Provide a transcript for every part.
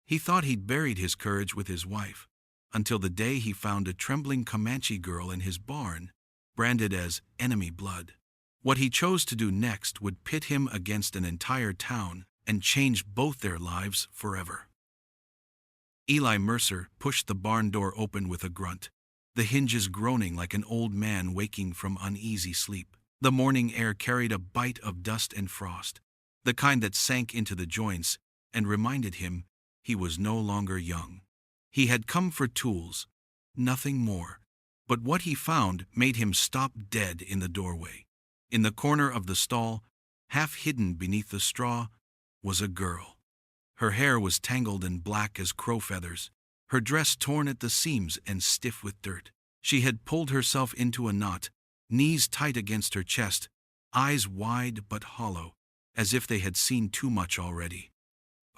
He thought he'd buried his courage with his wife, until the day he found a trembling Comanche girl in his barn, branded as enemy blood. What he chose to do next would pit him against an entire town and change both their lives forever. Eli Mercer pushed the barn door open with a grunt, the hinges groaning like an old man waking from uneasy sleep. The morning air carried a bite of dust and frost, the kind that sank into the joints and reminded him he was no longer young. He had come for tools, nothing more, but what he found made him stop dead in the doorway. In the corner of the stall, half hidden beneath the straw, was a girl. Her hair was tangled and black as crow feathers, her dress torn at the seams and stiff with dirt. She had pulled herself into a knot, knees tight against her chest, eyes wide but hollow, as if they had seen too much already.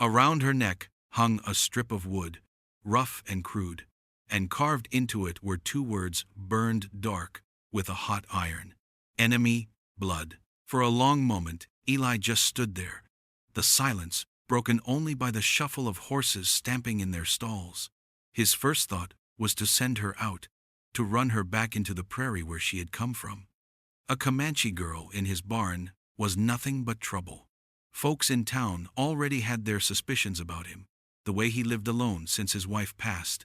Around her neck hung a strip of wood, rough and crude, and carved into it were two words burned dark with a hot iron: enemy blood. For a long moment, Eli just stood there, the silence broken only by the shuffle of horses stamping in their stalls. His first thought was to send her out, to run her back into the prairie where she had come from. A Comanche girl in his barn was nothing but trouble. Folks in town already had their suspicions about him, the way he lived alone since his wife passed,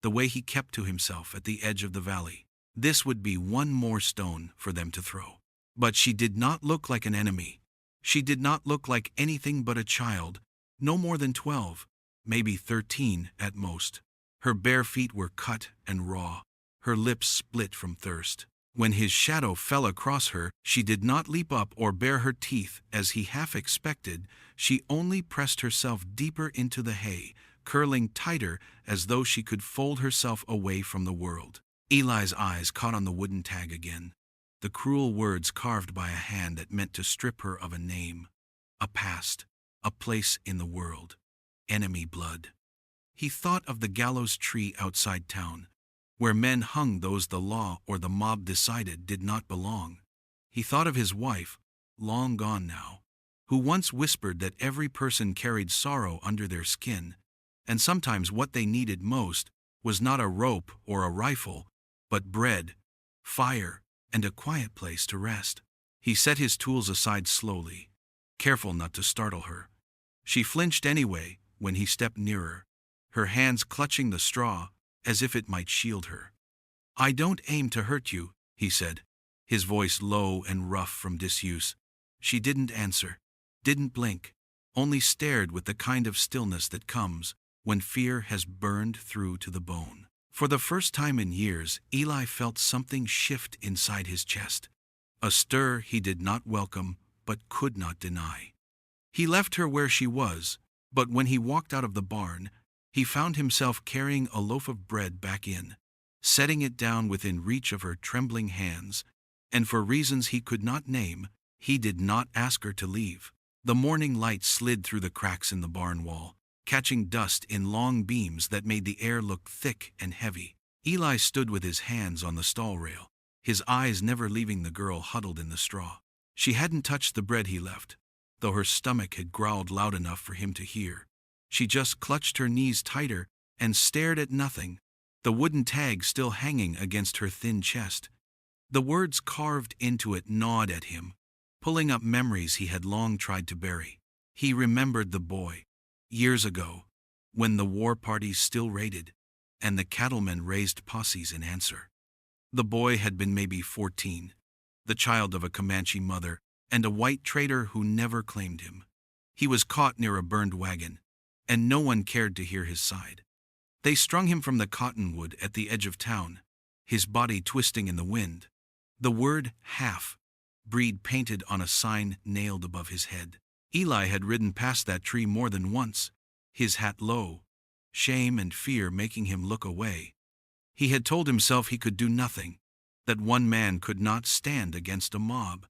the way he kept to himself at the edge of the valley. This would be one more stone for them to throw. But she did not look like an enemy. She did not look like anything but a child, no more than 12, maybe 13 at most. Her bare feet were cut and raw, her lips split from thirst. When his shadow fell across her, she did not leap up or bare her teeth as he half expected. She only pressed herself deeper into the hay, curling tighter as though she could fold herself away from the world. Eli's eyes caught on the wooden tag again, the cruel words carved by a hand that meant to strip her of a name, a past, a place in the world: enemy blood. He thought of the gallows tree outside town, where men hung those the law or the mob decided did not belong. He thought of his wife, long gone now, who once whispered that every person carried sorrow under their skin, and sometimes what they needed most was not a rope or a rifle, but bread, fire, and a quiet place to rest. He set his tools aside slowly, careful not to startle her. She flinched anyway when he stepped nearer, her hands clutching the straw as if it might shield her. "I don't aim to hurt you," he said, his voice low and rough from disuse. She didn't answer, didn't blink, only stared with the kind of stillness that comes when fear has burned through to the bone. For the first time in years, Eli felt something shift inside his chest, a stir he did not welcome but could not deny. He left her where she was, but when he walked out of the barn, he found himself carrying a loaf of bread back in, setting it down within reach of her trembling hands, and for reasons he could not name, he did not ask her to leave. The morning light slid through the cracks in the barn wall, catching dust in long beams that made the air look thick and heavy. Eli stood with his hands on the stall rail, his eyes never leaving the girl huddled in the straw. She hadn't touched the bread he left, though her stomach had growled loud enough for him to hear. She just clutched her knees tighter and stared at nothing, the wooden tag still hanging against her thin chest. The words carved into it gnawed at him, pulling up memories he had long tried to bury. He remembered the boy, years ago, when the war parties still raided, and the cattlemen raised posses in answer. The boy had been maybe 14, the child of a Comanche mother and a white trader who never claimed him. He was caught near a burned wagon, and no one cared to hear his side. They strung him from the cottonwood at the edge of town, his body twisting in the wind. The word half breed painted on a sign nailed above his head. Eli had ridden past that tree more than once, his hat low, shame and fear making him look away. He had told himself he could do nothing, that one man could not stand against a mob,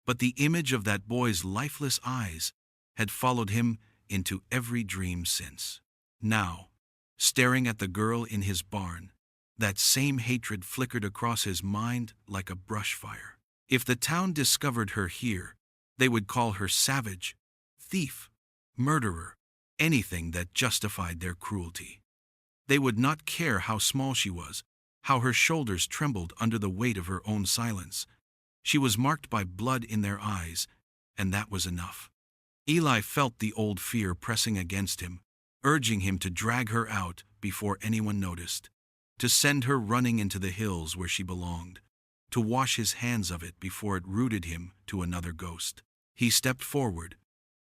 but the image of that boy's lifeless eyes had followed him into every dream since. Now, staring at the girl in his barn, that same hatred flickered across his mind like a brush fire. If the town discovered her here, they would call her savage, thief, murderer. anything that justified their cruelty. They would not care how small she was, how her shoulders trembled under the weight of her own silence. She was marked by blood in their eyes, and that was enough. Eli felt the old fear pressing against him, urging him to drag her out before anyone noticed, to send her running into the hills where she belonged, to wash his hands of it before it rooted him to another ghost. He stepped forward,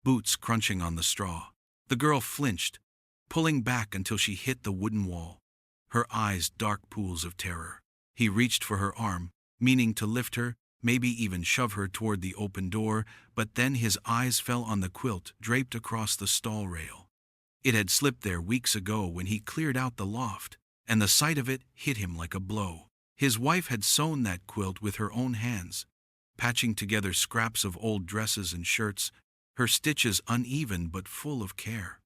boots crunching on the straw. The girl flinched, pulling back until she hit the wooden wall, her eyes dark pools of terror. He reached for her arm, meaning to lift her, maybe even shove her toward the open door, but then his eyes fell on the quilt draped across the stall rail. It had slipped there weeks ago when he cleared out the loft, and the sight of it hit him like a blow. His wife had sewn that quilt with her own hands, patching together scraps of old dresses and shirts, her stitches uneven but full of care.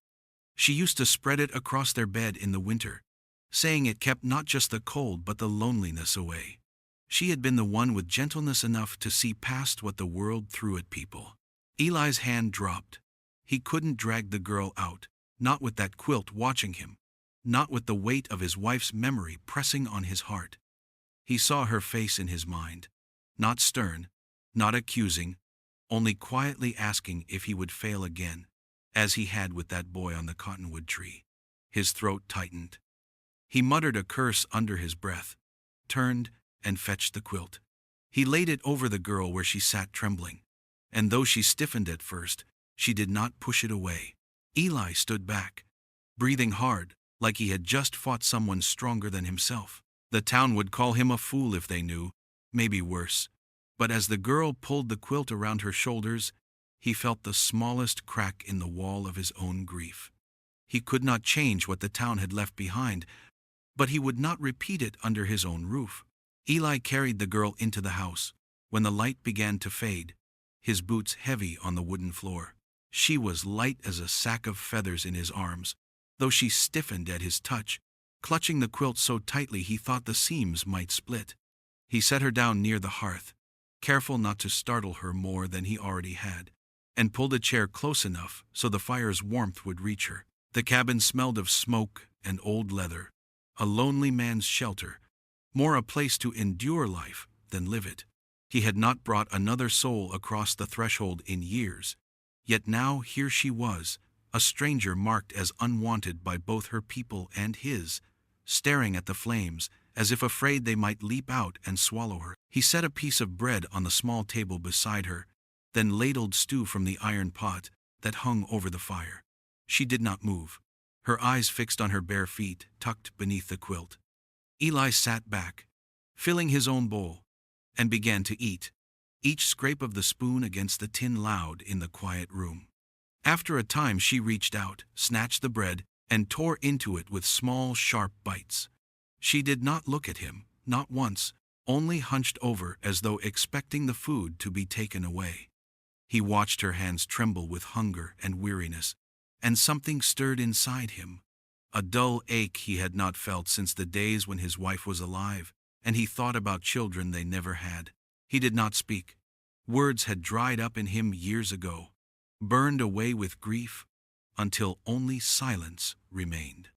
She used to spread it across their bed in the winter, saying it kept not just the cold but the loneliness away. She had been the one with gentleness enough to see past what the world threw at people. Eli's hand dropped. He couldn't drag the girl out, not with that quilt watching him, not with the weight of his wife's memory pressing on his heart. He saw her face in his mind, not stern, not accusing, only quietly asking if he would fail again, as he had with that boy on the cottonwood tree. His throat tightened. He muttered a curse under his breath, turned, and fetched the quilt. He laid it over the girl where she sat trembling, and though she stiffened at first, she did not push it away. Eli stood back, breathing hard, like he had just fought someone stronger than himself. The town would call him a fool if they knew, maybe worse. But as the girl pulled the quilt around her shoulders, he felt the smallest crack in the wall of his own grief. He could not change what the town had left behind, but he would not repeat it under his own roof. Eli carried the girl into the house, when the light began to fade, his boots heavy on the wooden floor. She was light as a sack of feathers in his arms, though she stiffened at his touch, clutching the quilt so tightly he thought the seams might split. He set her down near the hearth, careful not to startle her more than he already had, and pulled a chair close enough so the fire's warmth would reach her. The cabin smelled of smoke and old leather, a lonely man's shelter, more a place to endure life than live it. He had not brought another soul across the threshold in years, yet now here she was, a stranger marked as unwanted by both her people and his, staring at the flames, as if afraid they might leap out and swallow her. He set a piece of bread on the small table beside her, then ladled stew from the iron pot that hung over the fire. She did not move, her eyes fixed on her bare feet tucked beneath the quilt. Eli sat back, filling his own bowl, and began to eat, each scrape of the spoon against the tin loud in the quiet room. After a time she reached out, snatched the bread, and tore into it with small, sharp bites. She did not look at him, not once, only hunched over as though expecting the food to be taken away. He watched her hands tremble with hunger and weariness, and something stirred inside him, a dull ache he had not felt since the days when his wife was alive, and he thought about children they never had. He did not speak. Words had dried up in him years ago, burned away with grief, until only silence remained.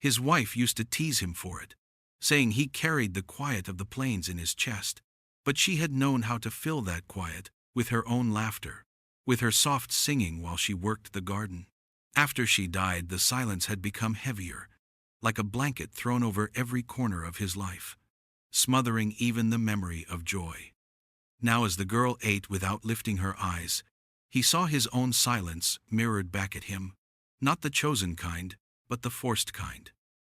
His wife used to tease him for it, saying he carried the quiet of the plains in his chest, but she had known how to fill that quiet with her own laughter, with her soft singing while she worked the garden. After she died, the silence had become heavier, like a blanket thrown over every corner of his life, smothering even the memory of joy. Now as the girl ate without lifting her eyes, he saw his own silence mirrored back at him, not the chosen kind, but the forced kind,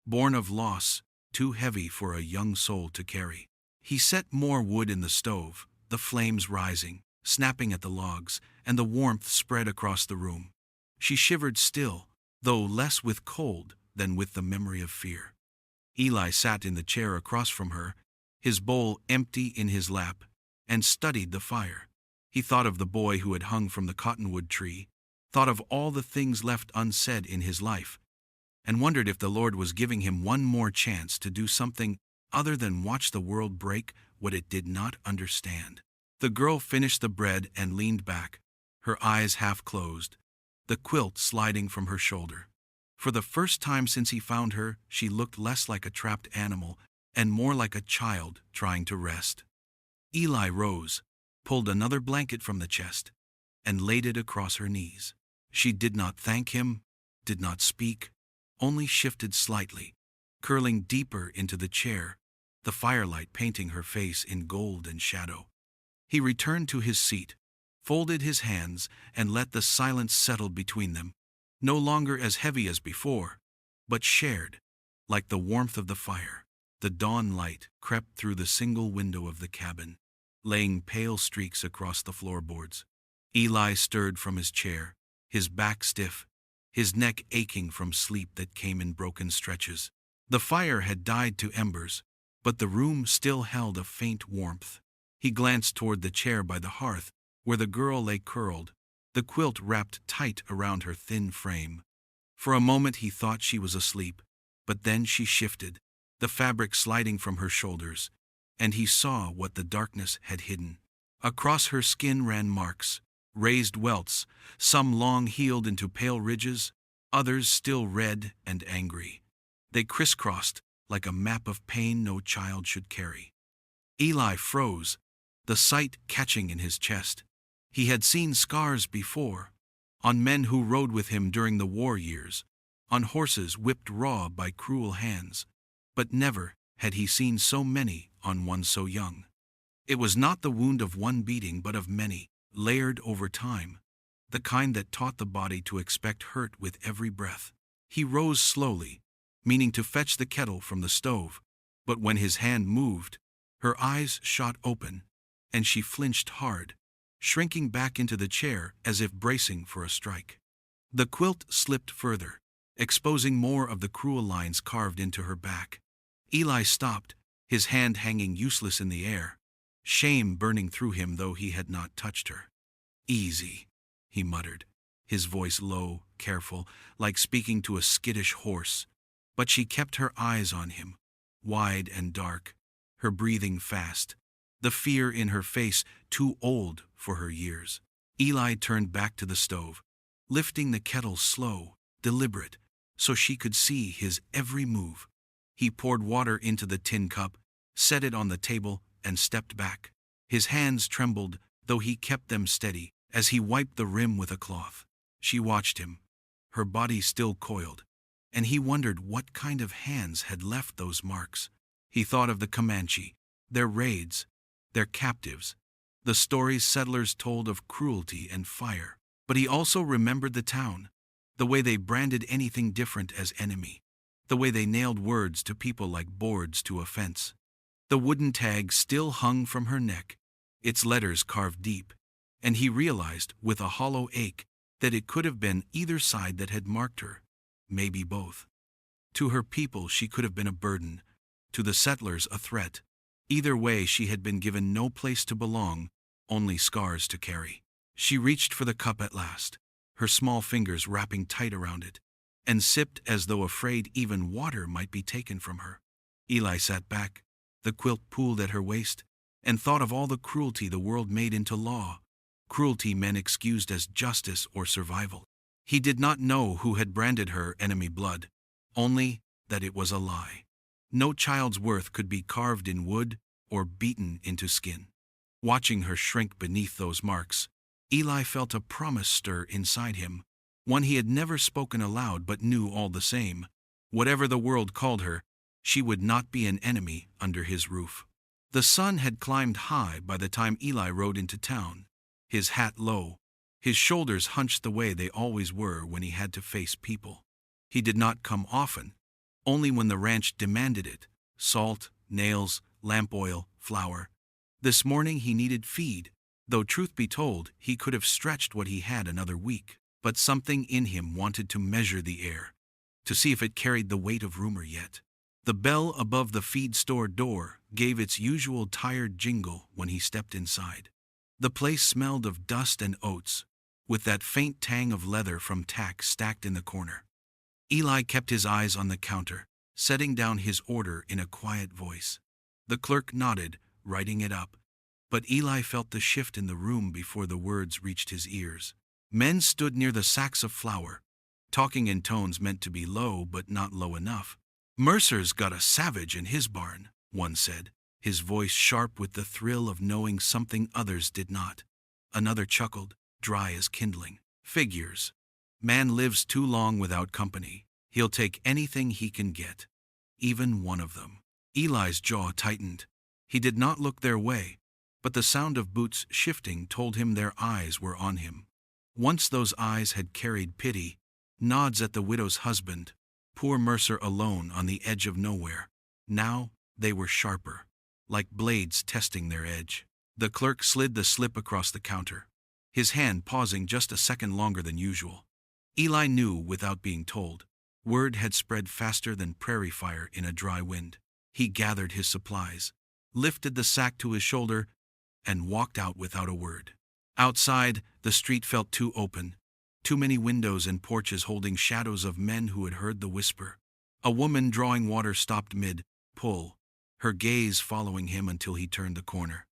born of loss, too heavy for a young soul to carry. He set more wood in the stove, the flames rising, snapping at the logs, and the warmth spread across the room. She shivered still, though less with cold than with the memory of fear. Eli sat in the chair across from her, his bowl empty in his lap, and studied the fire. He thought of the boy who had hung from the cottonwood tree, thought of all the things left unsaid in his life, and wondered if the Lord was giving him one more chance to do something other than watch the world break what it did not understand. The girl finished the bread and leaned back, her eyes half closed, the quilt sliding from her shoulder. For the first time since he found her, she looked less like a trapped animal and more like a child trying to rest. Eli rose, pulled another blanket from the chest, and laid it across her knees. She did not thank him, did not speak, only shifted slightly, curling deeper into the chair, the firelight painting her face in gold and shadow. He returned to his seat, folded his hands, and let the silence settle between them, no longer as heavy as before, but shared, like the warmth of the fire. The dawn light crept through the single window of the cabin, laying pale streaks across the floorboards. Eli stirred from his chair, his back stiff, his neck aching from sleep that came in broken stretches. The fire had died to embers, but the room still held a faint warmth. He glanced toward the chair by the hearth, where the girl lay curled, the quilt wrapped tight around her thin frame. For a moment he thought she was asleep, but then she shifted, the fabric sliding from her shoulders, and he saw what the darkness had hidden. Across her skin ran marks, raised welts, some long healed into pale ridges, others still red and angry. They crisscrossed like a map of pain no child should carry. Eli froze, the sight catching in his chest. He had seen scars before, on men who rode with him during the war years, on horses whipped raw by cruel hands, but never had he seen so many on one so young. It was not the wound of one beating but of many, layered over time, the kind that taught the body to expect hurt with every breath. He rose slowly, meaning to fetch the kettle from the stove, but when his hand moved, her eyes shot open, and she flinched hard, shrinking back into the chair as if bracing for a strike. The quilt slipped further, exposing more of the cruel lines carved into her back. Eli stopped, his hand hanging useless in the air, shame burning through him though he had not touched her. "Easy," he muttered, his voice low, careful, like speaking to a skittish horse. But she kept her eyes on him, wide and dark, her breathing fast, the fear in her face too old for her years. Eli turned back to the stove, lifting the kettle slow, deliberate, so she could see his every move. He poured water into the tin cup, set it on the table, and stepped back. His hands trembled, though he kept them steady, as he wiped the rim with a cloth. She watched him, her body still coiled, and he wondered what kind of hands had left those marks. He thought of the Comanche, their raids, their captives, the stories settlers told of cruelty and fire. But he also remembered the town, the way they branded anything different as enemy, the way they nailed words to people like boards to a fence. The wooden tag still hung from her neck, its letters carved deep, and he realized, with a hollow ache, that it could have been either side that had marked her, maybe both. To her people she could have been a burden, to the settlers a threat. Either way she had been given no place to belong, only scars to carry. She reached for the cup at last, her small fingers wrapping tight around it, and sipped as though afraid even water might be taken from her. Eli sat back, the quilt pooled at her waist, and thought of all the cruelty the world made into law, cruelty men excused as justice or survival. He did not know who had branded her enemy blood, only that it was a lie. No child's worth could be carved in wood or beaten into skin. Watching her shrink beneath those marks, Eli felt a promise stir inside him, one he had never spoken aloud but knew all the same. Whatever the world called her, she would not be an enemy under his roof. The sun had climbed high by the time Eli rode into town, his hat low, his shoulders hunched the way they always were when he had to face people. He did not come often, only when the ranch demanded it: salt, nails, lamp oil, flour. This morning he needed feed, though truth be told, he could have stretched what he had another week. But something in him wanted to measure the air, to see if it carried the weight of rumor yet. The bell above the feed store door gave its usual tired jingle when he stepped inside. The place smelled of dust and oats, with that faint tang of leather from tack stacked in the corner. Eli kept his eyes on the counter, setting down his order in a quiet voice. The clerk nodded, writing it up, but Eli felt the shift in the room before the words reached his ears. Men stood near the sacks of flour, talking in tones meant to be low but not low enough. "Mercer's got a savage in his barn," one said, his voice sharp with the thrill of knowing something others did not. Another chuckled, dry as kindling. "Figures. Man lives too long without company. He'll take anything he can get, even one of them." Eli's jaw tightened. He did not look their way, but the sound of boots shifting told him their eyes were on him. Once those eyes had carried pity, nods at the widow's husband, poor Mercer alone on the edge of nowhere. Now they were sharper, like blades testing their edge. The clerk slid the slip across the counter, his hand pausing just a second longer than usual. Eli knew without being told. Word had spread faster than prairie fire in a dry wind. He gathered his supplies, lifted the sack to his shoulder, and walked out without a word. Outside, the street felt too open, too many windows and porches holding shadows of men who had heard the whisper. A woman drawing water stopped mid-pull, her gaze following him until he turned the corner.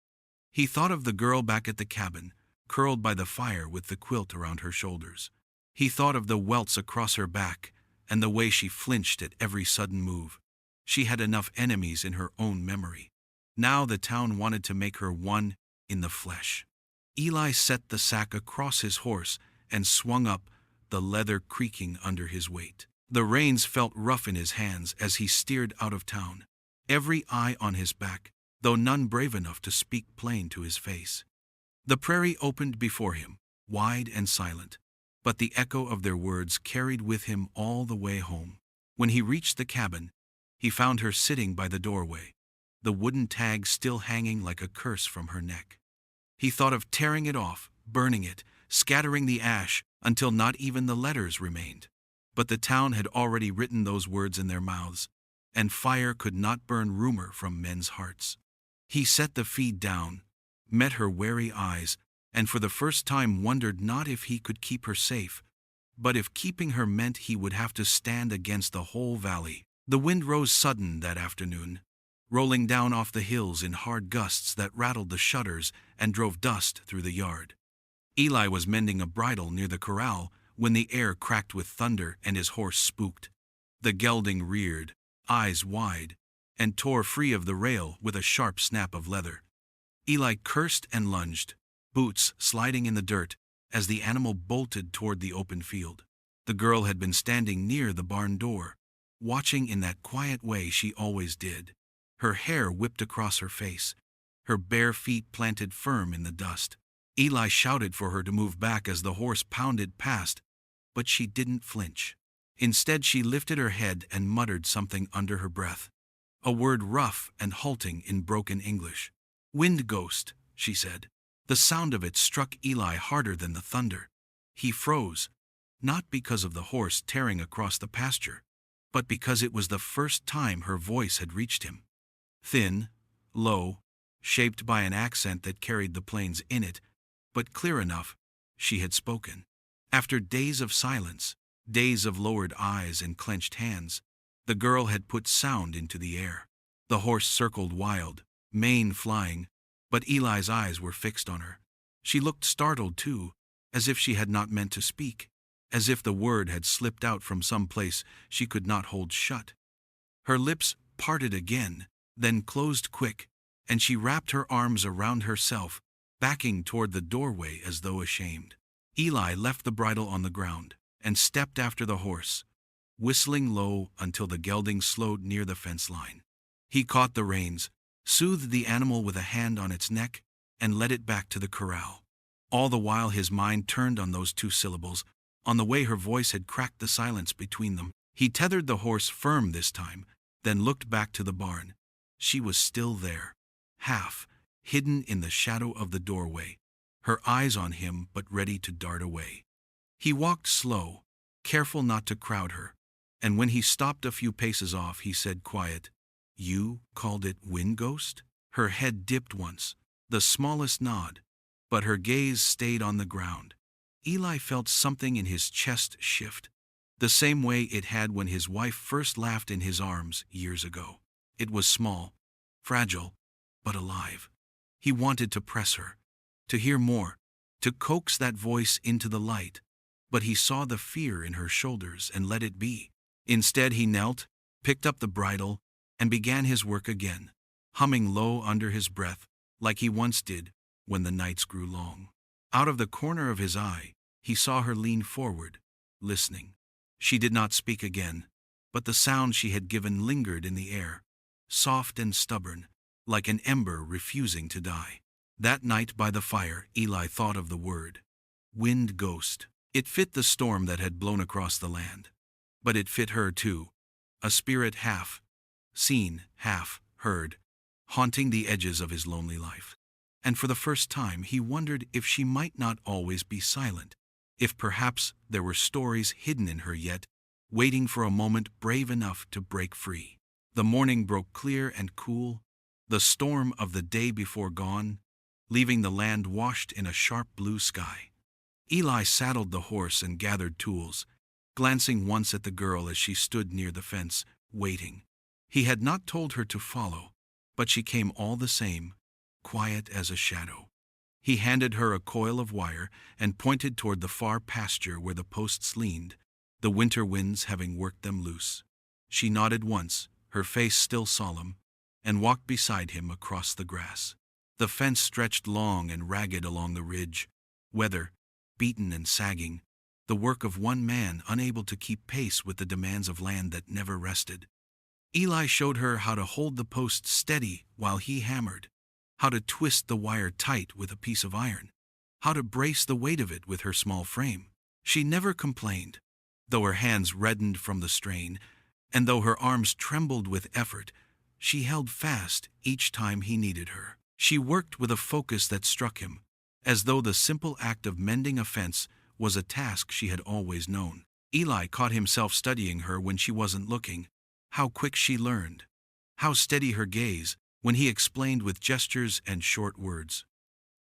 He thought of the girl back at the cabin, curled by the fire with the quilt around her shoulders. He thought of the welts across her back and the way she flinched at every sudden move. She had enough enemies in her own memory. Now the town wanted to make her one in the flesh. Eli set the sack across his horse and swung up, the leather creaking under his weight. The reins felt rough in his hands as he steered out of town, every eye on his back, though none brave enough to speak plain to his face. The prairie opened before him, wide and silent, but the echo of their words carried with him all the way home. When he reached the cabin, he found her sitting by the doorway, the wooden tag still hanging like a curse from her neck. He thought of tearing it off, burning it, scattering the ash until not even the letters remained. But the town had already written those words in their mouths, and fire could not burn rumor from men's hearts. He set the feed down, met her wary eyes, and for the first time wondered not if he could keep her safe, but if keeping her meant he would have to stand against the whole valley. The wind rose sudden that afternoon, rolling down off the hills in hard gusts that rattled the shutters and drove dust through the yard. Eli was mending a bridle near the corral when the air cracked with thunder and his horse spooked. The gelding reared, eyes wide, and tore free of the rail with a sharp snap of leather. Eli cursed and lunged, boots sliding in the dirt, as the animal bolted toward the open field. The girl had been standing near the barn door, watching in that quiet way she always did. Her hair whipped across her face, her bare feet planted firm in the dust. Eli shouted for her to move back as the horse pounded past, but she didn't flinch. Instead, she lifted her head and muttered something under her breath, a word rough and halting in broken English. "Wind ghost," she said. The sound of it struck Eli harder than the thunder. He froze, not because of the horse tearing across the pasture, but because it was the first time her voice had reached him. Thin, low, shaped by an accent that carried the plains in it, but clear enough, she had spoken. After days of silence, days of lowered eyes and clenched hands, the girl had put sound into the air. The horse circled wild, mane flying, but Eli's eyes were fixed on her. She looked startled too, as if she had not meant to speak, as if the word had slipped out from some place she could not hold shut. Her lips parted again, then closed quick, and she wrapped her arms around herself, backing toward the doorway as though ashamed. Eli left the bridle on the ground and stepped after the horse, whistling low until the gelding slowed near the fence line. He caught the reins, soothed the animal with a hand on its neck, and led it back to the corral. All the while his mind turned on those two syllables, on the way her voice had cracked the silence between them. He tethered the horse firm this time, then looked back to the barn. She was still there, half hidden in the shadow of the doorway, her eyes on him but ready to dart away. He walked slow, careful not to crowd her, and when he stopped a few paces off, he said quiet, "You called it wind ghost?" Her head dipped once, the smallest nod, but her gaze stayed on the ground. Eli felt something in his chest shift, the same way it had when his wife first laughed in his arms years ago. It was small, fragile, but alive. He wanted to press her, to hear more, to coax that voice into the light, but he saw the fear in her shoulders and let it be. Instead, he knelt, picked up the bridle, and began his work again, humming low under his breath, like he once did when the nights grew long. Out of the corner of his eye, he saw her lean forward, listening. She did not speak again, but the sound she had given lingered in the air, soft and stubborn, like an ember refusing to die. That night by the fire, Eli thought of the word, wind ghost. It fit the storm that had blown across the land. But it fit her too, a spirit half seen, half heard, haunting the edges of his lonely life. And for the first time he wondered if she might not always be silent, if perhaps there were stories hidden in her yet, waiting for a moment brave enough to break free. The morning broke clear and cool, the storm of the day before gone, leaving the land washed in a sharp blue sky. Eli saddled the horse and gathered tools, glancing once at the girl as she stood near the fence, waiting. He had not told her to follow, but she came all the same, quiet as a shadow. He handed her a coil of wire and pointed toward the far pasture where the posts leaned, the winter winds having worked them loose. She nodded once, her face still solemn, and walked beside him across the grass. The fence stretched long and ragged along the ridge, weather beaten and sagging, the work of one man unable to keep pace with the demands of land that never rested. Eli showed her how to hold the post steady while he hammered, how to twist the wire tight with a piece of iron, how to brace the weight of it with her small frame. She never complained, though her hands reddened from the strain, and though her arms trembled with effort, she held fast each time he needed her. She worked with a focus that struck him, as though the simple act of mending a fence was a task she had always known. Eli caught himself studying her when she wasn't looking, how quick she learned, how steady her gaze when he explained with gestures and short words.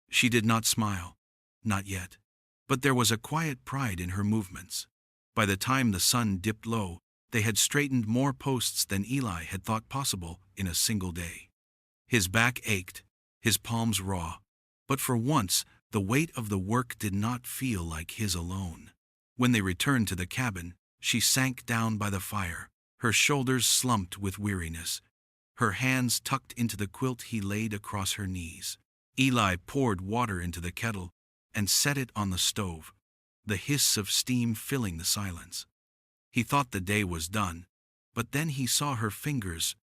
She did not smile, not yet, but there was a quiet pride in her movements. By the time the sun dipped low, they had straightened more posts than Eli had thought possible in a single day. His back ached, his palms raw, but for once the weight of the work did not feel like his alone. When they returned to the cabin, she sank down by the fire, her shoulders slumped with weariness, her hands tucked into the quilt he laid across her knees. Eli poured water into the kettle and set it on the stove, the hiss of steam filling the silence. He thought the day was done, but then he saw her fingers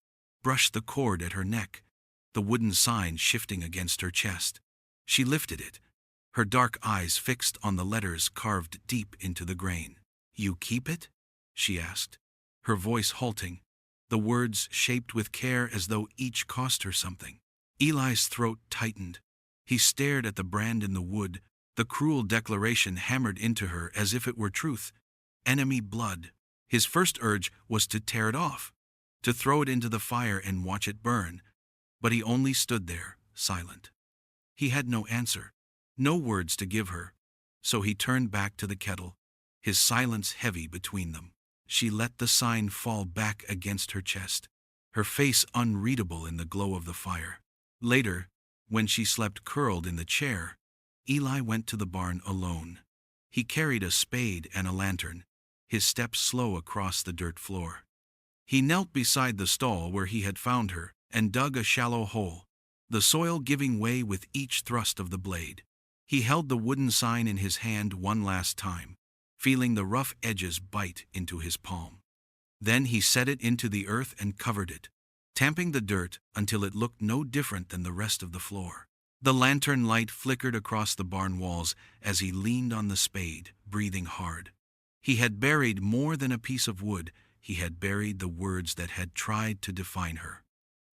brush the cord at her neck, the wooden sign shifting against her chest. She lifted it, her dark eyes fixed on the letters carved deep into the grain. "You keep it?" she asked, her voice halting, the words shaped with care as though each cost her something. Eli's throat tightened. He stared at the brand in the wood, the cruel declaration hammered into her as if it were truth. Enemy blood. His first urge was to tear it off, to throw it into the fire and watch it burn, but he only stood there, silent. He had no answer, no words to give her, so he turned back to the kettle, his silence heavy between them. She let the sign fall back against her chest, her face unreadable in the glow of the fire. Later, when she slept curled in the chair, Eli went to the barn alone. He carried a spade and a lantern, his steps slow across the dirt floor. He knelt beside the stall where he had found her and dug a shallow hole, the soil giving way with each thrust of the blade. He held the wooden sign in his hand one last time, feeling the rough edges bite into his palm. Then he set it into the earth and covered it, tamping the dirt until it looked no different than the rest of the floor. The lantern light flickered across the barn walls as he leaned on the spade, breathing hard. He had buried more than a piece of wood. He had buried the words that had tried to define her.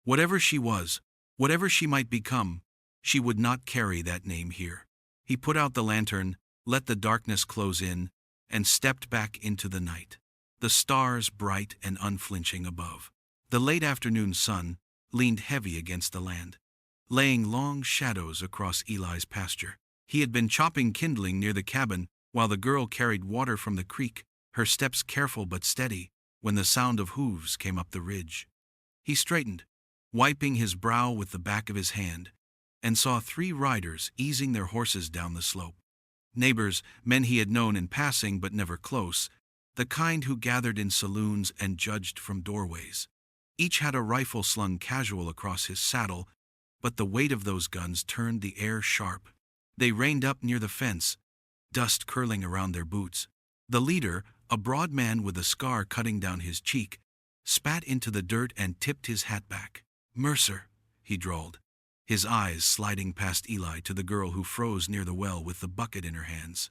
Whatever she was, whatever she might become, she would not carry that name here. He put out the lantern, let the darkness close in, and stepped back into the night. The stars bright and unflinching above. The late afternoon sun leaned heavy against the land, laying long shadows across Eli's pasture. He had been chopping kindling near the cabin while the girl carried water from the creek, her steps careful but steady, when the sound of hooves came up the ridge. He straightened, wiping his brow with the back of his hand, and saw 3 riders easing their horses down the slope. Neighbors, men he had known in passing but never close, the kind who gathered in saloons and judged from doorways. Each had a rifle slung casual across his saddle, but the weight of those guns turned the air sharp. They reined up near the fence, dust curling around their boots. The leader, a broad man with a scar cutting down his cheek, spat into the dirt and tipped his hat back. "Mercer," he drawled, his eyes sliding past Eli to the girl who froze near the well with the bucket in her hands.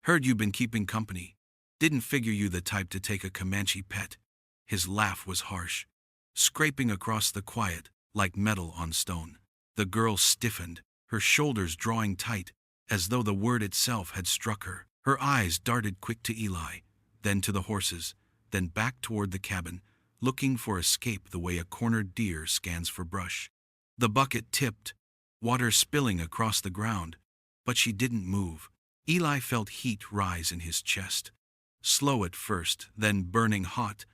"Heard you been keeping company. Didn't figure you the type to take a Comanche pet." His laugh was harsh, scraping across the quiet like metal on stone. The girl stiffened, her shoulders drawing tight, as though the word itself had struck her. Her eyes darted quick to Eli, then to the horses, then back toward the cabin, looking for escape the way a cornered deer scans for brush. The bucket tipped, water spilling across the ground, but she didn't move. Eli felt heat rise in his chest, slow at first, then burning hot,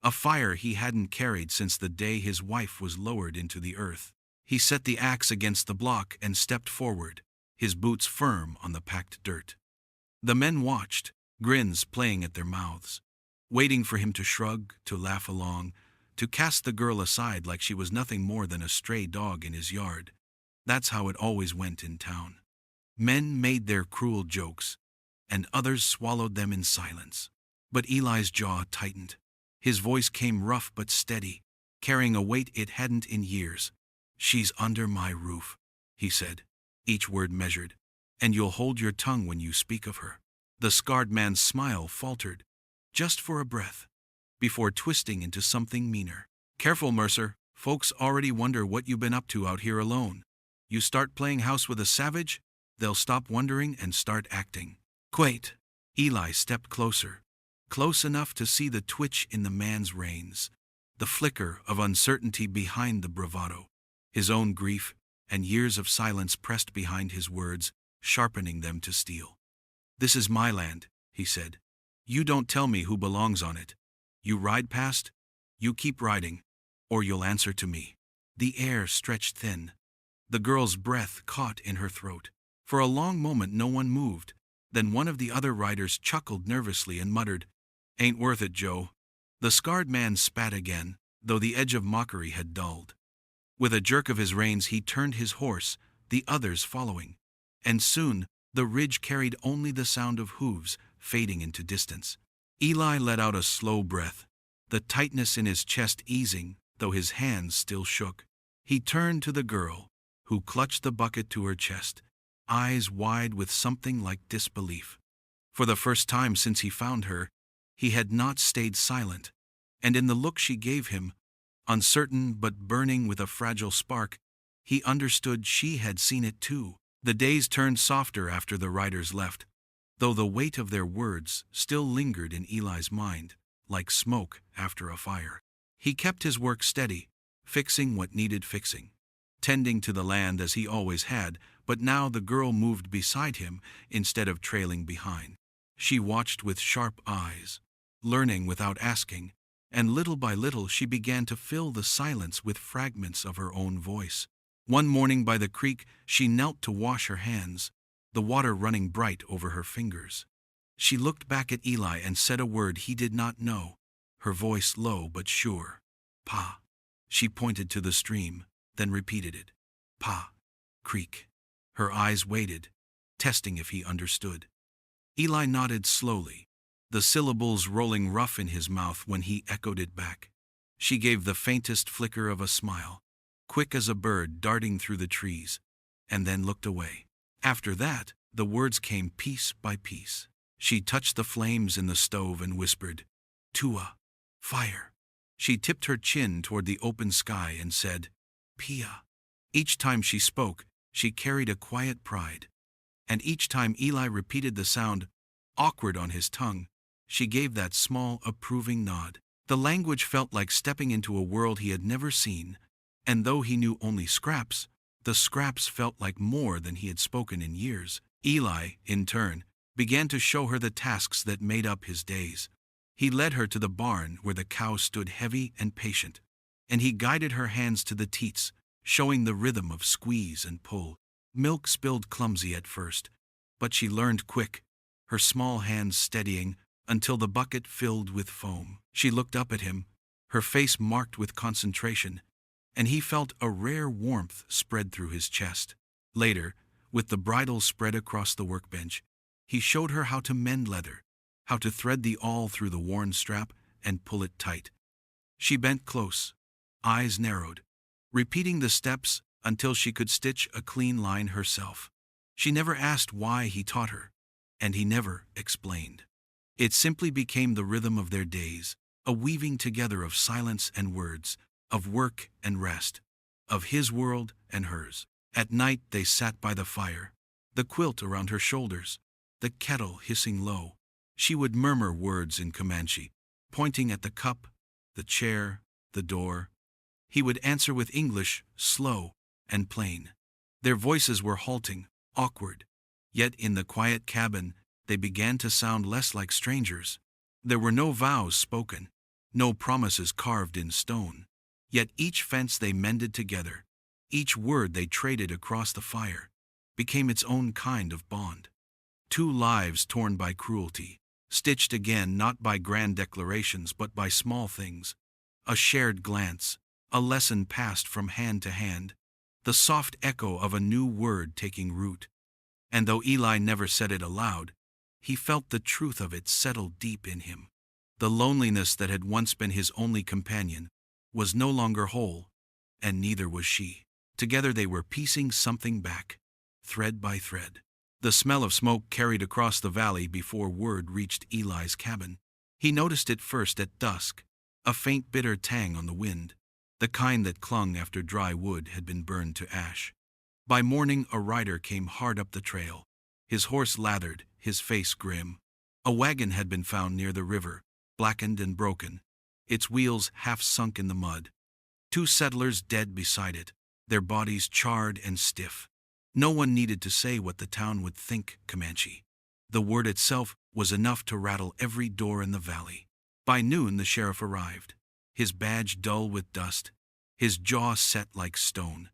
a fire he hadn't carried since the day his wife was lowered into the earth. He set the axe against the block and stepped forward, his boots firm on the packed dirt. The men watched, grins playing at their mouths, waiting for him to shrug, to laugh along, to cast the girl aside like she was nothing more than a stray dog in his yard. That's how it always went in town. Men made their cruel jokes, and others swallowed them in silence. But Eli's jaw tightened. His voice came rough but steady, carrying a weight it hadn't in years. "She's under my roof," he said, each word measured, "and you'll hold your tongue when you speak of her." The scarred man's smile faltered, just for a breath, before twisting into something meaner. "Careful, Mercer. Folks already wonder what you've been up to out here alone. You start playing house with a savage, they'll stop wondering and start acting." "Wait." Eli stepped closer, close enough to see the twitch in the man's reins, the flicker of uncertainty behind the bravado, his own grief and years of silence pressed behind his words, sharpening them to steel. "This is my land," he said. "You don't tell me who belongs on it. You ride past, you keep riding, or you'll answer to me." The air stretched thin. The girl's breath caught in her throat. For a long moment no one moved. Then one of the other riders chuckled nervously and muttered, "Ain't worth it, Joe." The scarred man spat again, though the edge of mockery had dulled. With a jerk of his reins he turned his horse, the others following. And soon the ridge carried only the sound of hooves fading into distance. Eli let out a slow breath, the tightness in his chest easing, though his hands still shook. He turned to the girl, who clutched the bucket to her chest, eyes wide with something like disbelief. For the first time since he found her, he had not stayed silent, and in the look she gave him, uncertain but burning with a fragile spark, he understood she had seen it too. The days turned softer after the riders left, though the weight of their words still lingered in Eli's mind, like smoke after a fire. He kept his work steady, fixing what needed fixing, tending to the land as he always had, but now the girl moved beside him instead of trailing behind. She watched with sharp eyes, learning without asking, and little by little she began to fill the silence with fragments of her own voice. One morning by the creek she knelt to wash her hands, the water running bright over her fingers. She looked back at Eli and said a word he did not know, her voice low but sure. "Pa." She pointed to the stream, then repeated it. "Pa. Creek." Her eyes waited, testing if he understood. Eli nodded slowly, the syllables rolling rough in his mouth when he echoed it back. She gave the faintest flicker of a smile, quick as a bird darting through the trees, and then looked away. After that, the words came piece by piece. She touched the flames in the stove and whispered, "Tua, fire." She tipped her chin toward the open sky and said, "Pia." Each time she spoke, she carried a quiet pride, and each time Eli repeated the sound, awkward on his tongue, she gave that small, approving nod. The language felt like stepping into a world he had never seen, and though he knew only scraps, the scraps felt like more than he had spoken in years. Eli, in turn, began to show her the tasks that made up his days. He led her to the barn where the cow stood heavy and patient, and he guided her hands to the teats, showing the rhythm of squeeze and pull. Milk spilled clumsy at first, But she learned quick, her small hands steadying until the bucket filled with foam. She looked up at him, her face marked with concentration, and he felt a rare warmth spread through his chest. Later, with the bridle spread across the workbench, he showed her how to mend leather, how to thread the awl through the worn strap and pull it tight. She bent close, eyes narrowed, repeating the steps until she could stitch a clean line herself. She never asked why he taught her, and he never explained. It simply became the rhythm of their days, a weaving together of silence and words, of work and rest, of his world and hers. At night they sat by the fire, the quilt around her shoulders, the kettle hissing low. She would murmur words in Comanche, pointing at the cup, the chair, the door. He would answer with English, slow and plain. Their voices were halting, awkward, yet in the quiet cabin they began to sound less like strangers. There were no vows spoken, no promises carved in stone. Yet each fence they mended together, each word they traded across the fire, became its own kind of bond. Two lives torn by cruelty, stitched again not by grand declarations but by small things. A shared glance, a lesson passed from hand to hand, the soft echo of a new word taking root. And though Eli never said it aloud, he felt the truth of it settle deep in him. The loneliness that had once been his only companion was no longer whole, and neither was she. Together they were piecing something back, thread by thread. The smell of smoke carried across the valley before word reached Eli's cabin. He noticed it first at dusk, a faint bitter tang on the wind, the kind that clung after dry wood had been burned to ash. By morning a rider came hard up the trail, his horse lathered, his face grim. A wagon had been found near the river, blackened and broken, its wheels half sunk in the mud. Two settlers dead beside it, their bodies charred and stiff. No one needed to say what the town would think Comanche. The word itself was enough to rattle every door in the valley. By noon the sheriff arrived, his badge dull with dust, his jaw set like stone.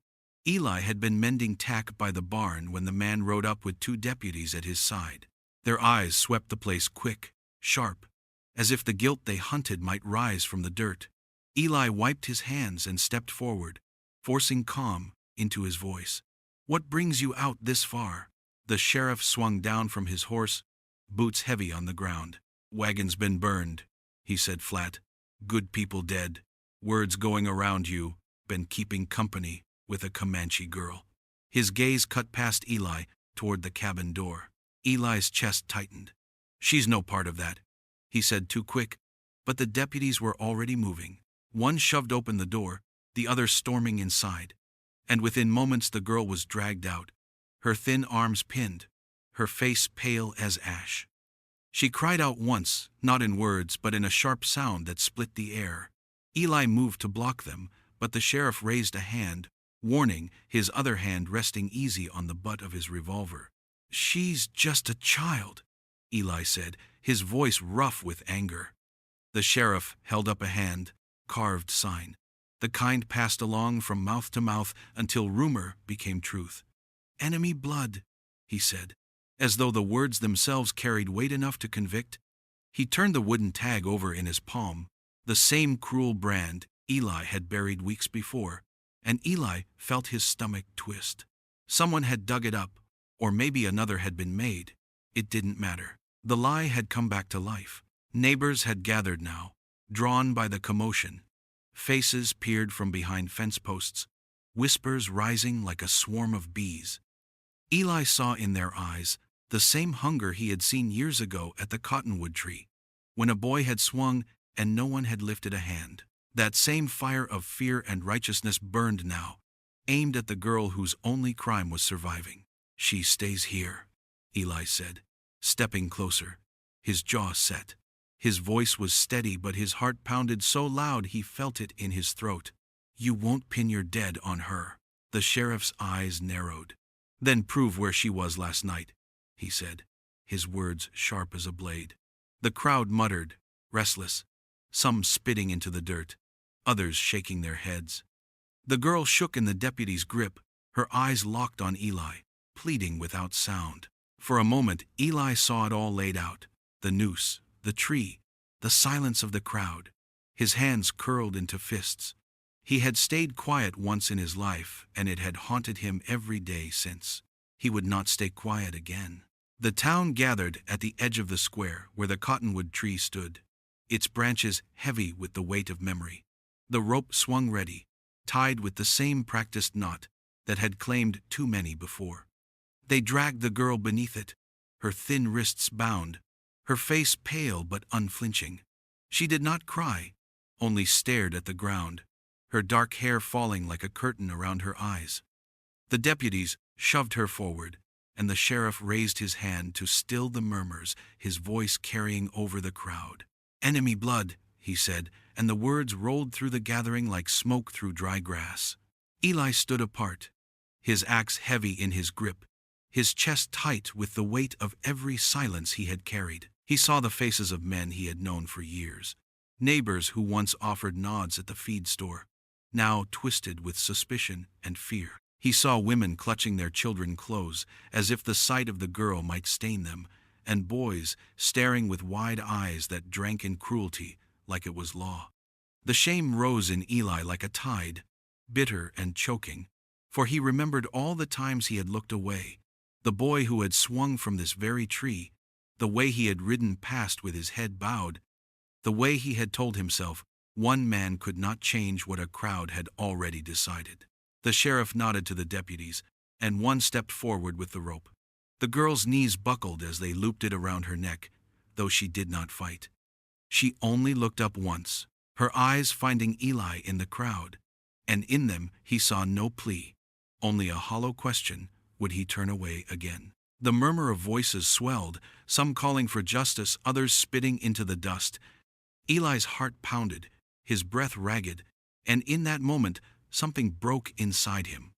Eli had been mending tack by the barn when the man rode up with two deputies at his side. Their eyes swept the place quick, sharp, as if the guilt they hunted might rise from the dirt. Eli wiped his hands and stepped forward, forcing calm into his voice. "What brings you out this far?" The sheriff swung down from his horse, boots heavy on the ground. "Wagon's been burned," he said flat. "Good people dead. Words going around you, been keeping company with a Comanche girl." His gaze cut past Eli toward the cabin door. Eli's chest tightened. "She's no part of that," he said too quick, but the deputies were already moving. One shoved open the door, the other storming inside, and within moments the girl was dragged out, her thin arms pinned, her face pale as ash. She cried out once, not in words but in a sharp sound that split the air. Eli moved to block them, but the sheriff raised a hand, warning, his other hand resting easy on the butt of his revolver. "She's just a child," Eli said, his voice rough with anger. The sheriff held up a hand, carved sign, the kind passed along from mouth to mouth until rumor became truth. "Enemy blood," he said, as though the words themselves carried weight enough to convict. He turned the wooden tag over in his palm, the same cruel brand Eli had buried weeks before, and Eli felt his stomach twist. Someone had dug it up, or maybe another had been made. It didn't matter. The lie had come back to life. Neighbors had gathered now, drawn by the commotion. Faces peered from behind fence posts, whispers rising like a swarm of bees. Eli saw in their eyes the same hunger he had seen years ago at the cottonwood tree, when a boy had swung and no one had lifted a hand. That same fire of fear and righteousness burned now, aimed at the girl whose only crime was surviving. "She stays here," Eli said, stepping closer, his jaw set. His voice was steady but his heart pounded so loud he felt it in his throat. "You won't pin your dead on her." The sheriff's eyes narrowed. "Then prove where she was last night," he said, his words sharp as a blade. The crowd muttered, restless, some spitting into the dirt, others shaking their heads. The girl shook in the deputy's grip, her eyes locked on Eli, pleading without sound. For a moment, Eli saw it all laid out: the noose, the tree, the silence of the crowd. His hands curled into fists. He had stayed quiet once in his life, and it had haunted him every day since. He would not stay quiet again. The town gathered at the edge of the square where the cottonwood tree stood, its branches heavy with the weight of memory. The rope swung ready, tied with the same practiced knot that had claimed too many before. They dragged the girl beneath it, her thin wrists bound, her face pale but unflinching. She did not cry, only stared at the ground, her dark hair falling like a curtain around her eyes. The deputies shoved her forward, and the sheriff raised his hand to still the murmurs, his voice carrying over the crowd. "Enemy blood," he said, and the words rolled through the gathering like smoke through dry grass. Eli stood apart, his axe heavy in his grip, his chest tight with the weight of every silence he had carried. He saw the faces of men he had known for years, neighbors who once offered nods at the feed store, now twisted with suspicion and fear. He saw women clutching their children close, as if the sight of the girl might stain them, and boys staring with wide eyes that drank in cruelty like it was law. The shame rose in Eli like a tide, bitter and choking, for he remembered all the times he had looked away, the boy who had swung from this very tree, the way he had ridden past with his head bowed, the way he had told himself one man could not change what a crowd had already decided. The sheriff nodded to the deputies, and one stepped forward with the rope. The girl's knees buckled as they looped it around her neck, though she did not fight. She only looked up once, her eyes finding Eli in the crowd, and in them he saw no plea, only a hollow question: would he turn away again? The murmur of voices swelled, some calling for justice, others spitting into the dust. Eli's heart pounded, his breath ragged, and in that moment something broke inside him.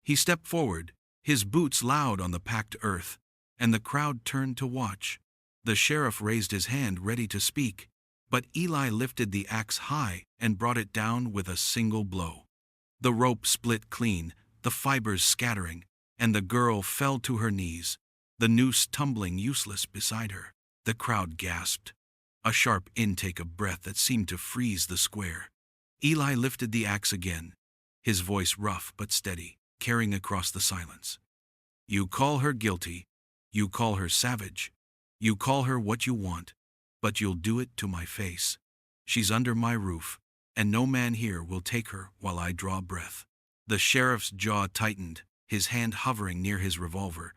He stepped forward, his boots loud on the packed earth, and the crowd turned to watch. The sheriff raised his hand ready to speak, but Eli lifted the axe high and brought it down with a single blow. The rope split clean, the fibers scattering, and the girl fell to her knees, the noose tumbling useless beside her. The crowd gasped, a sharp intake of breath that seemed to freeze the square. Eli lifted the axe again, his voice rough but steady, carrying across the silence. "You call her guilty, you call her savage, you call her what you want, but you'll do it to my face. She's under my roof, and no man here will take her while I draw breath." The sheriff's jaw tightened, his hand hovering near his revolver,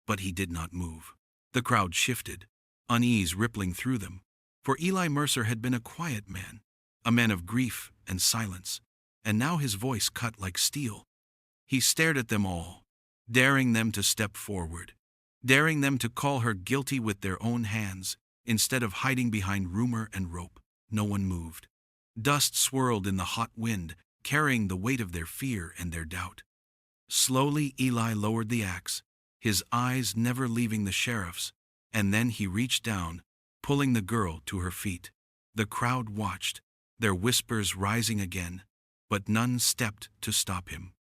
but he did not move. The crowd shifted, unease rippling through them, for Eli Mercer had been a quiet man, a man of grief and silence, and now his voice cut like steel. He stared at them all, daring them to step forward, daring them to call her guilty with their own hands, instead of hiding behind rumor and rope. No one moved. Dust swirled in the hot wind, carrying the weight of their fear and their doubt. Slowly Eli lowered the axe, his eyes never leaving the sheriff's, and then he reached down, pulling the girl to her feet. The crowd watched, their whispers rising again, but none stepped to stop him.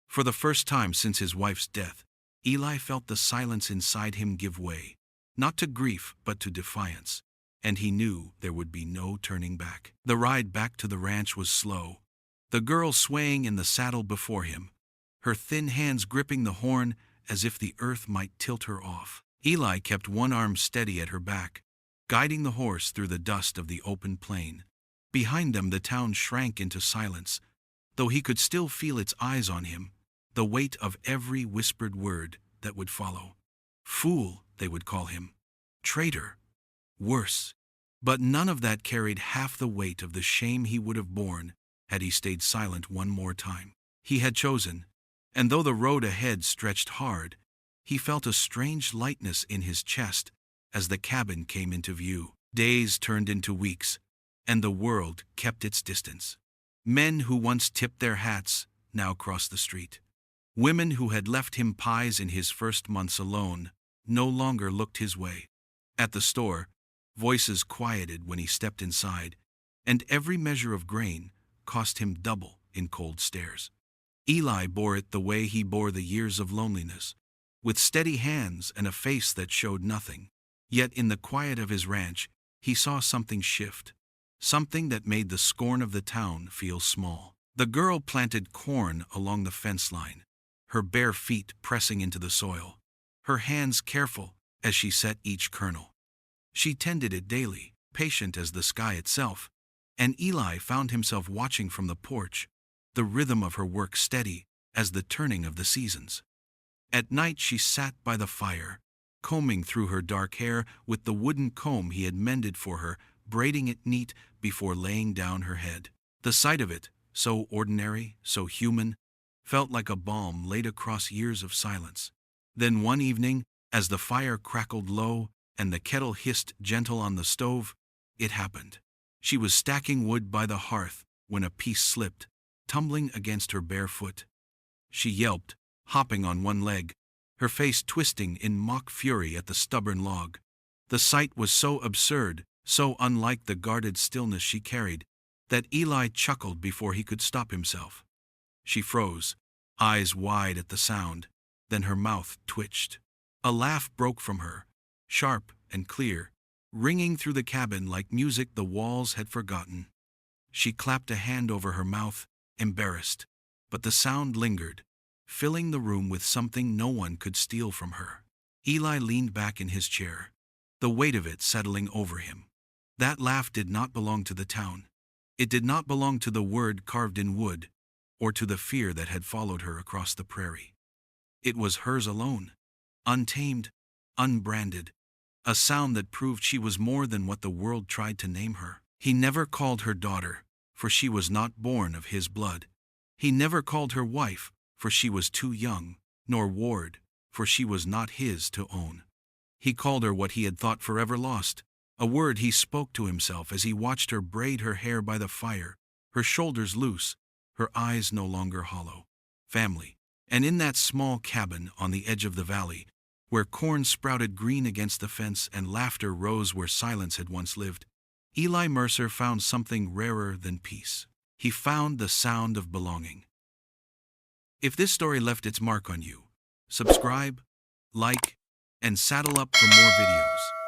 For the first time since his wife's death, Eli felt the silence inside him give way, not to grief but to defiance, and he knew there would be no turning back. The ride back to the ranch was slow, the girl swaying in the saddle before him, her thin hands gripping the horn as if the earth might tilt her off. Eli kept one arm steady at her back, guiding the horse through the dust of the open plain. Behind them the town shrank into silence, though he could still feel its eyes on him, the weight of every whispered word that would follow. Fool, they would call him. Traitor. Worse. But none of that carried half the weight of the shame he would have borne had he stayed silent one more time. He had chosen, and though the road ahead stretched hard, he felt a strange lightness in his chest as the cabin came into view. Days turned into weeks, and the world kept its distance. Men who once tipped their hats now crossed the street. Women who had left him pies in his first months alone no longer looked his way. At the store, voices quieted when he stepped inside, and every measure of grain cost him double in cold stares. Eli bore it the way he bore the years of loneliness, with steady hands and a face that showed nothing. Yet in the quiet of his ranch, he saw something shift, something that made the scorn of the town feel small. The girl planted corn along the fence line, her bare feet pressing into the soil, her hands careful as she set each kernel. She tended it daily, patient as the sky itself, and Eli found himself watching from the porch, the rhythm of her work steady as the turning of the seasons. At night she sat by the fire, combing through her dark hair with the wooden comb he had mended for her, braiding it neat before laying down her head. The sight of it, so ordinary, so human, felt like a balm laid across years of silence. Then one evening, as the fire crackled low and the kettle hissed gentle on the stove, it happened. She was stacking wood by the hearth when a piece slipped, tumbling against her bare foot. She yelped, hopping on one leg, her face twisting in mock fury at the stubborn log. The sight was so absurd, so unlike the guarded stillness she carried, that Eli chuckled before he could stop himself. She froze, eyes wide at the sound, then her mouth twitched. A laugh broke from her, sharp and clear, ringing through the cabin like music the walls had forgotten. She clapped a hand over her mouth, embarrassed, but the sound lingered, filling the room with something no one could steal from her. Eli leaned back in his chair, the weight of it settling over him. That laugh did not belong to the town. It did not belong to the word carved in wood, or to the fear that had followed her across the prairie. It was hers alone, untamed, unbranded, a sound that proved she was more than what the world tried to name her. He never called her daughter, for she was not born of his blood. He never called her wife, for she was too young, nor ward, for she was not his to own. He called her what he had thought forever lost, a word he spoke to himself as he watched her braid her hair by the fire, her shoulders loose, her eyes no longer hollow. Family. And in that small cabin on the edge of the valley, where corn sprouted green against the fence and laughter rose where silence had once lived, Eli Mercer found something rarer than peace. He found the sound of belonging. If this story left its mark on you, subscribe, like, and saddle up for more videos.